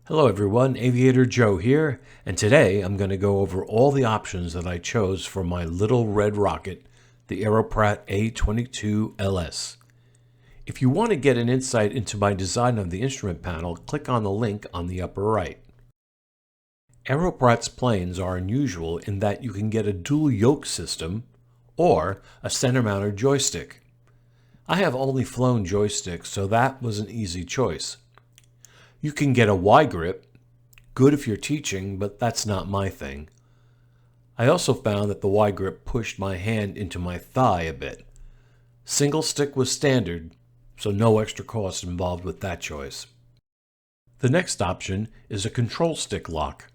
Hello everyone, Aviator Joe here, and today I'm going to go over all the options that I chose for my little red rocket, the Aeroprakt A-22LS. If you want to get an insight into my design of the instrument panel, click on the link on the upper right. Aeroprakt's planes are unusual in that you can get a dual yoke system or a center-mounted joystick. I have only flown joysticks, so that was an easy choice. You can get a Y-grip, good if you're teaching, but that's not my thing. I also found that the Y-grip pushed my hand into my thigh a bit. Single stick was standard, so no extra cost involved with that choice. The next option is a control stick lock.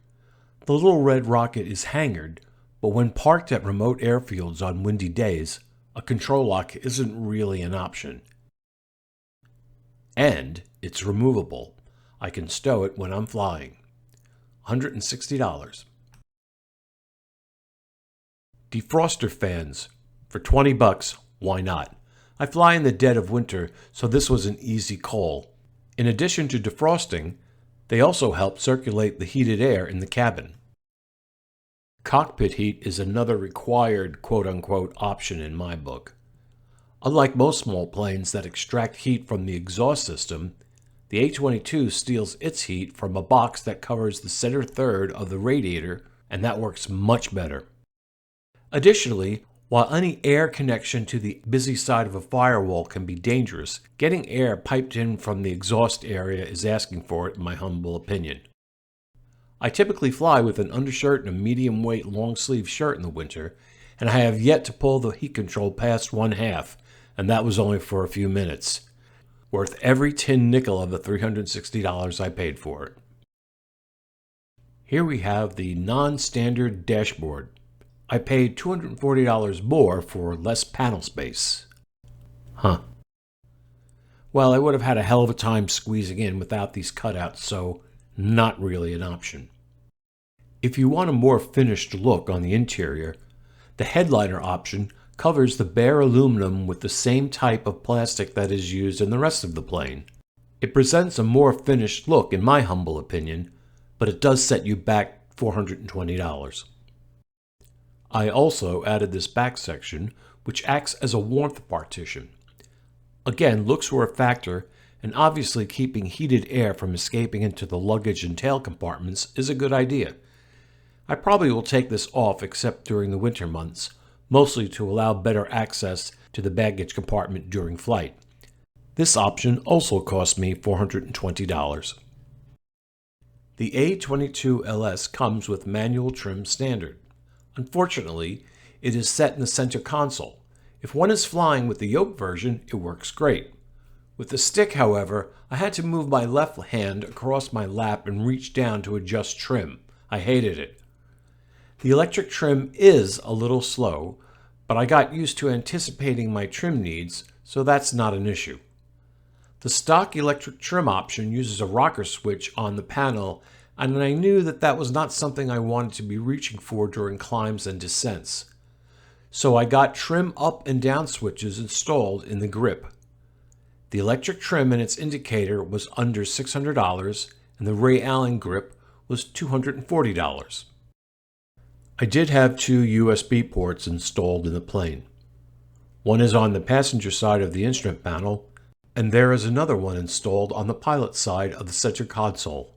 The little red rocket is hangared, but when parked at remote airfields on windy days, a control lock isn't really an option. And it's removable. I can stow it when I'm flying. $160. Defroster fans. For 20 bucks, why not? I fly in the dead of winter, so this was an easy call. In addition to defrosting, they also help circulate the heated air in the cabin. Cockpit heat is another required quote-unquote option in my book. Unlike most small planes that extract heat from the exhaust system, the A-22 steals its heat from a box that covers the center third of the radiator, and that works much better. Additionally, while any air connection to the busy side of a firewall can be dangerous, getting air piped in from the exhaust area is asking for it, in my humble opinion. I typically fly with an undershirt and a medium-weight long-sleeve shirt in the winter, and I have yet to pull the heat control past 1/2, and that was only for a few minutes. Worth every tin nickel of the $360 I paid for it. Here we have the non-standard dashboard. I paid $240 more for less panel space. Well, I would have had a hell of a time squeezing in without these cutouts, so not really an option. If you want a more finished look on the interior, the headliner option covers the bare aluminum with the same type of plastic that is used in the rest of the plane. It presents a more finished look in my humble opinion, but it does set you back $420. I also added this back section, which acts as a warmth partition. Again, looks were a factor, and obviously keeping heated air from escaping into the luggage and tail compartments is a good idea. I probably will take this off except during the winter months, mostly to allow better access to the baggage compartment during flight. This option also cost me $420. The A-22LS comes with manual trim standard. Unfortunately, it is set in the center console. If one is flying with the yoke version, it works great. With the stick, however, I had to move my left hand across my lap and reach down to adjust trim. I hated it. The electric trim is a little slow, but I got used to anticipating my trim needs, so that's not an issue. The stock electric trim option uses a rocker switch on the panel, and I knew that that was not something I wanted to be reaching for during climbs and descents. So I got trim up and down switches installed in the grip. The electric trim and its indicator was under $600, and the Ray Allen grip was $240. I did have 2 USB ports installed in the plane. One is on the passenger side of the instrument panel, and there is another one installed on the pilot side of the center console.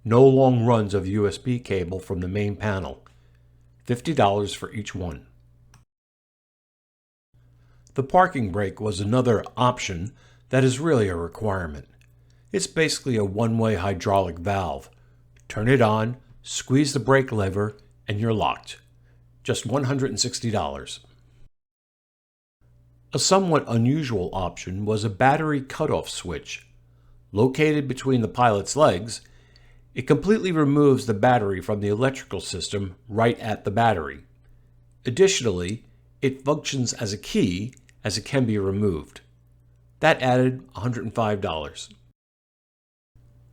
No long runs of USB cable from the main panel. $50 for each one. The parking brake was another option that is really a requirement. It's basically a one-way hydraulic valve. Turn it on, squeeze the brake lever, and you're locked. Just $160. A somewhat unusual option was a battery cutoff switch. Located between the pilot's legs, it completely removes the battery from the electrical system right at the battery. Additionally, it functions as a key as it can be removed. That added $105.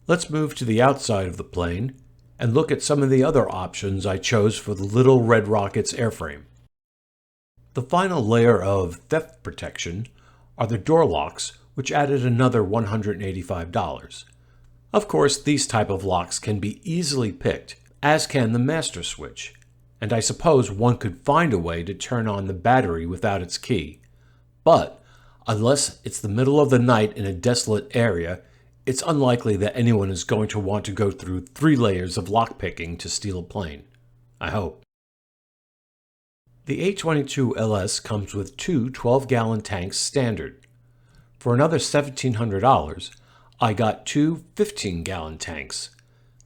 Let's move to the outside of the plane and look at some of the other options I chose for the little red rocket's airframe. The final layer of theft protection are the door locks, which added another $185. Of course, these type of locks can be easily picked, as can the master switch, and I suppose one could find a way to turn on the battery without its key. But unless it's the middle of the night in a desolate area, it's unlikely that anyone is going to want to go through 3 layers of lockpicking to steal a plane. I hope. The A-22LS comes with 2 12-gallon tanks standard. For another $1,700, I got 2 15-gallon tanks.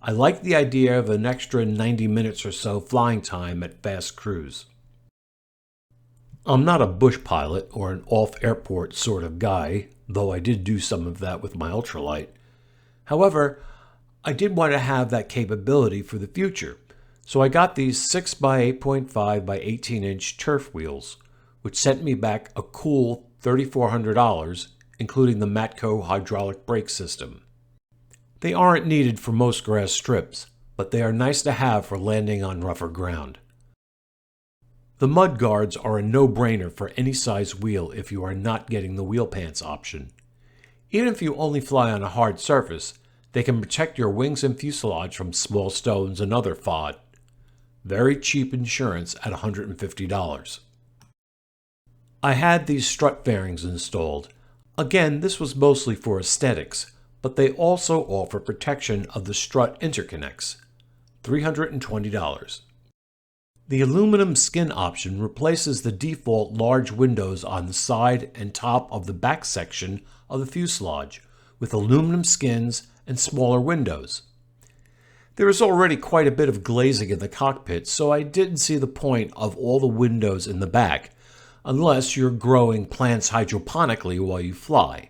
I like the idea of an extra 90 minutes or so flying time at fast cruise. I'm not a bush pilot or an off-airport sort of guy, though I did do some of that with my ultralight. However, I did want to have that capability for the future, so I got these 6 by 8.5 by 18-inch turf wheels, which sent me back a cool $3,400, including the Matco hydraulic brake system. They aren't needed for most grass strips, but they are nice to have for landing on rougher ground. The mud guards are a no-brainer for any size wheel if you are not getting the wheel pants option. Even if you only fly on a hard surface, they can protect your wings and fuselage from small stones and other FOD. Very cheap insurance at $150. I had these strut fairings installed. Again, this was mostly for aesthetics, but they also offer protection of the strut interconnects. $320. The aluminum skin option replaces the default large windows on the side and top of the back section of the fuselage with aluminum skins and smaller windows. There is already quite a bit of glazing in the cockpit, so I didn't see the point of all the windows in the back, unless you're growing plants hydroponically while you fly.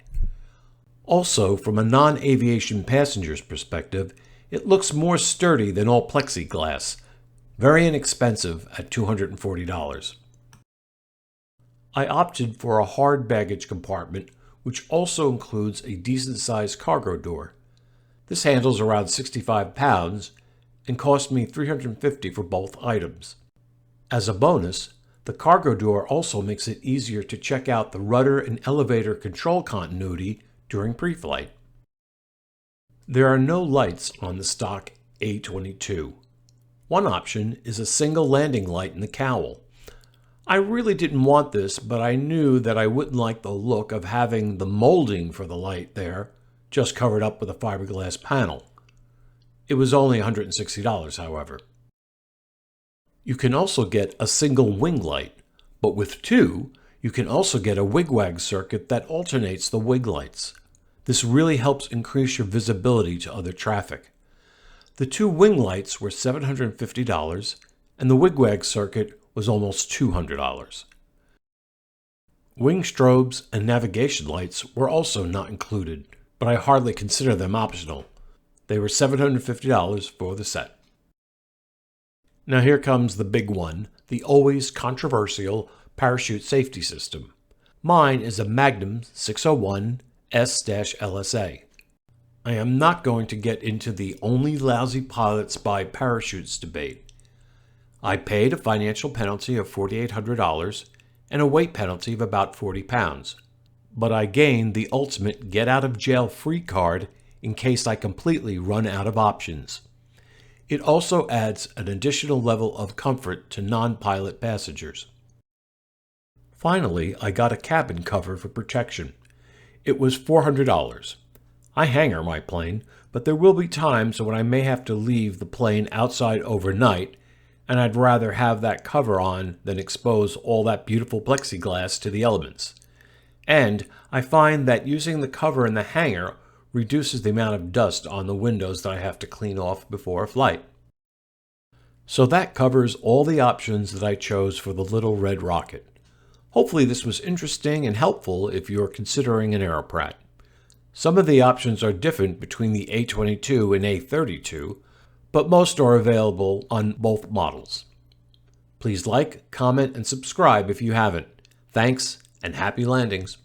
Also, from a non-aviation passenger's perspective, it looks more sturdy than all plexiglass, very inexpensive at $240. I opted for a hard baggage compartment, which also includes a decent-sized cargo door. This handles around 65 pounds and cost me $350 for both items. As a bonus, the cargo door also makes it easier to check out the rudder and elevator control continuity during pre-flight. There are no lights on the stock A-22. One option is a single landing light in the cowl. I really didn't want this, but I knew that I wouldn't like the look of having the molding for the light there, just covered up with a fiberglass panel. It was only $160, however. You can also get a single wing light, but with 2, you can also get a wigwag circuit that alternates the wing lights. This really helps increase your visibility to other traffic. The 2 wing lights were $750, and the wigwag circuit was almost $200. Wing strobes and navigation lights were also not included, but I hardly consider them optional. They were $750 for the set. Now here comes the big one, the always controversial parachute safety system. Mine is a Magnum 601 S-LSA. I am not going to get into the only lousy pilots buy parachutes debate. I paid a financial penalty of $4,800 and a weight penalty of about 40 pounds, but I gained the ultimate get-out-of-jail-free card in case I completely run out of options. It also adds an additional level of comfort to non-pilot passengers. Finally, I got a cabin cover for protection. It was $400. I hangar my plane, but there will be times when I may have to leave the plane outside overnight, and I'd rather have that cover on than expose all that beautiful plexiglass to the elements. And I find that using the cover in the hangar reduces the amount of dust on the windows that I have to clean off before a flight. So that covers all the options that I chose for the little red rocket. Hopefully this was interesting and helpful if you're considering an Aeroprakt. Some of the options are different between the A-22 and A-32, but most are available on both models. Please like, comment, and subscribe if you haven't. Thanks, and happy landings.